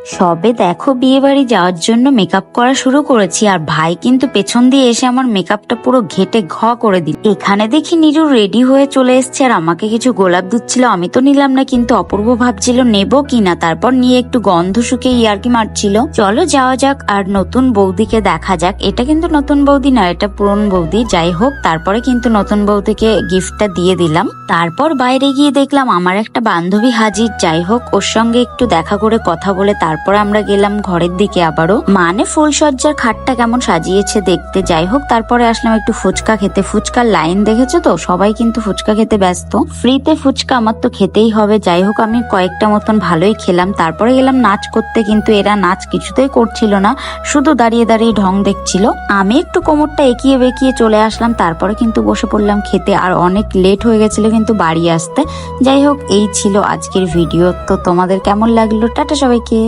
সবে দেখো বিয়ে বাড়ি যাওয়ার জন্য মেকআপ করা শুরু করেছি, আর ভাই কিন্তু পেছন দিয়ে এসে আমার মেকআপটা পুরো ঘেটে ঘ করে দিল। এখানে দেখি নিরু রেডি হয়ে চলে এসছে আর আমাকে কিছু গোলাপ দিচ্ছিল। আমি তো নিলাম না, কিন্তু অপূর্ব ভাবছিল নেবো কিনা। তারপর নিয়ে একটু গন্ধ শুকে ইয়ার্কি মারছিল। চলো যাওয়া যাক আর নতুন বৌদিকে দেখা যাক। এটা কিন্তু নতুন বৌদি না, এটা পুরন বৌদি। যাই হোক, তারপরে কিন্তু নতুন বৌদিকে গিফটটা দিয়ে দিলাম। তারপর বাইরে গিয়ে দেখলাম আমার একটা বান্ধবী হাজির। যাই হোক, ওর সঙ্গে একটু দেখা করে কথা বলে তারপর আমরা গেলাম ঘরের দিকে আবারও। মানে ফুলসজ্জার খাটটা কেমন সাজিয়েছে দেখতে। যাই হোক, তারপরে আসলাম একটু ফুচকা খেতে। ফুচকার লাইন দেখেছো তো, সবাই কিন্তু ফুচকা খেতে ব্যস্ত। ফ্রিতে ফুচকা আমার তো খেতেই হবে। যাই হোক, আমি কয়েকটা মতন ভালোই খেলাম। তারপরে গেলাম নাচ করতে, কিন্তু এরা নাচ কিছুতেই করছিল না, শুধু দাঁড়িয়ে দাঁড়িয়ে ঢং দেখছিল। আমি একটু কোমরটা একিয়ে বেঁকিয়ে চলে আসলাম। তারপরে কিন্তু বসে পড়লাম খেতে, আর অনেক লেট হয়ে গেছিল কিন্তু বাড়ি আসতে। যাই হোক, এই ছিল আজকের ভিডিও। তো তোমাদের কেমন লাগলো? টাটা সবাইকে।